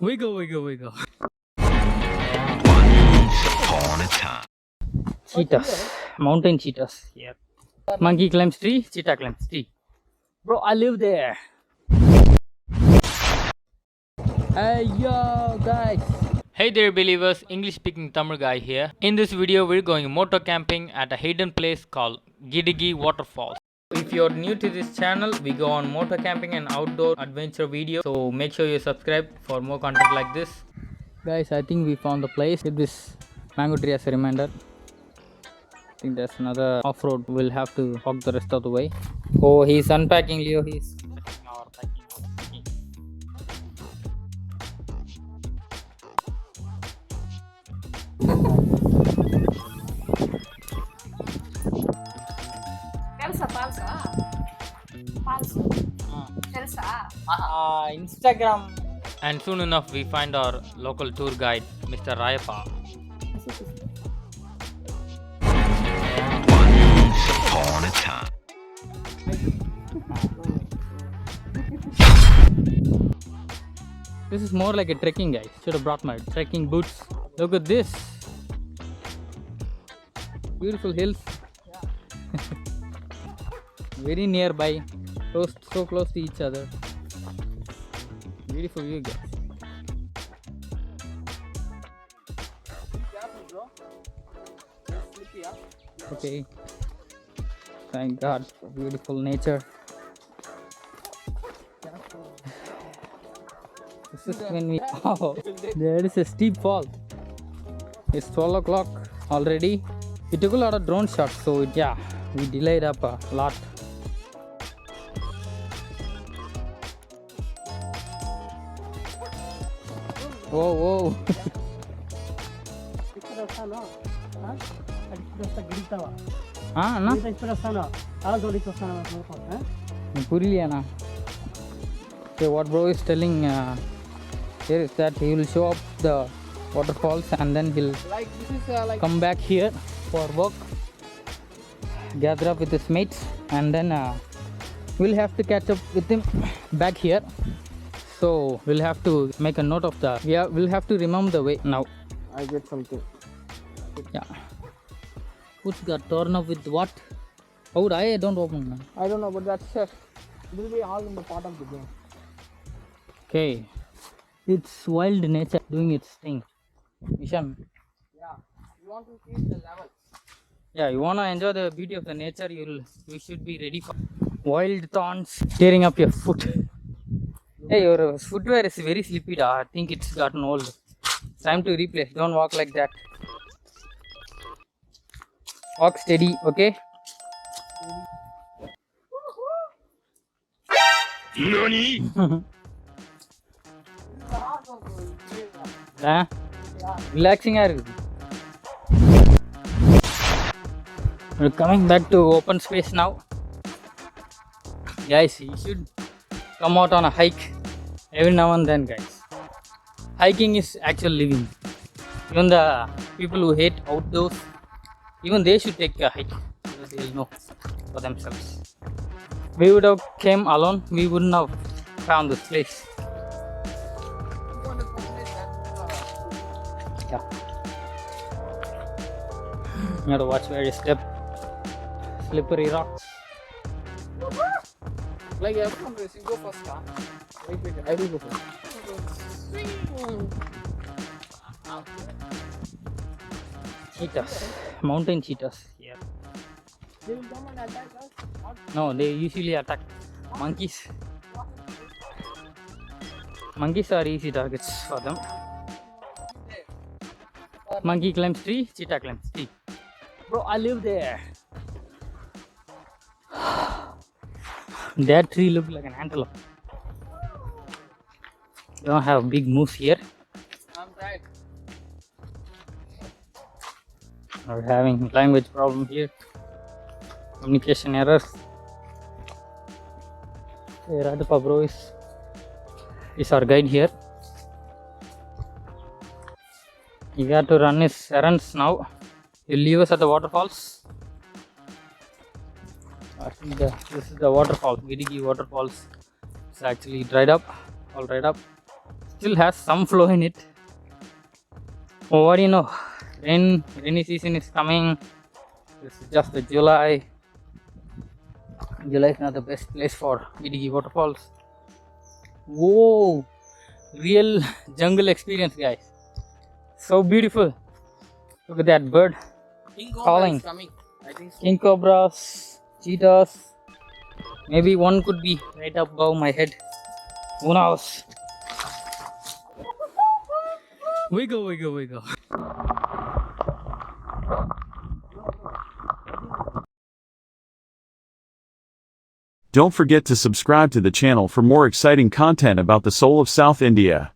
We go. On a time. Cheetahs, mountain cheetahs here. Monkey climbs tree, cheetah climbs tree. Bro, I live there. Hey yo guys. Hey there believers, English speaking Tamil guy here. In this video we're going motor camping at a hidden place called Gidigi Waterfall. If you're new to this channel, we go on motor camping and outdoor adventure videos. So make sure you subscribe for more content like this. Guys, I think we found the place. With this mango tree as a reminder. I think there's another off-road. We'll have to walk the rest of the way. Oh, he's unpacking, Leo. He's unpacking our packing. Instagram. And soon enough we find our local tour guide, Mr. Rayappa. On a time. This is more like a trekking, guys. Should have brought my trekking boots. Look at this. Beautiful hills. Very nearby. So close to each other. Beautiful view, guys. Okay. Thank God for beautiful nature. This is when we. Oh, there is a steep fall. It's 12 o'clock already. We took a lot of drone shots, so yeah, we delayed up a lot. Whoa. Okay, what bro is telling here is that he will show up the waterfalls and then he'll come back here for work, gather up with his mates, and then we'll have to catch up with him back here. So we'll have to make a note of the. We'll have to remember the way now. I get something. Yeah. Who's got torn up with what? How would I don't open, man. I don't know, but that's it. It will be all in the part of the game. Okay. It's wild nature doing its thing. Isham. Yeah. You want to see the levels. Yeah, you wanna enjoy the beauty of the nature, you should be ready for wild thorns tearing up your foot. Hey, your footwear is very slippy. I think it's gotten old. It's time to replace. Don't walk like that. Walk steady, okay? Nani? Relaxing. We're coming back to open space now. Guys, you should come out on a hike every now and then, guys. Hiking is actual living. Even the people who hate outdoors, even they should take a hike because they'll know for themselves. We would have came alone, we wouldn't have found this place. Yeah. You have to watch where you step. Slippery rocks. Like everyone racing, go first, huh? Wait, I will go first. Cheetahs, mountain cheetahs here. They will come and attack us. No, they usually attack monkeys. Monkeys are easy targets for them. Monkey climbs tree, cheetah climbs tree. Bro, I live there. That tree looked like an antelope. We don't have big moose here. I'm right. We're having language problem here. Communication errors. Hey, Radhapa bro is our guide here. He got to run his errands now. He'll leave us at the waterfalls. I think this is the waterfall, Gidigi waterfalls. It's actually dried up, all dried up. still has some flow in it. Oh, what do you know? Rainy season is coming. This is just the July. July is not the best place for Gidigi waterfalls. Whoa, real jungle experience, guys. So beautiful. Look at that bird King Cobra calling. is coming. I think so. King cobras, cheetahs. Maybe one could be right above my head. Who knows? Wiggle, wiggle, wiggle. Don't forget to subscribe to the channel for more exciting content about the soul of South India.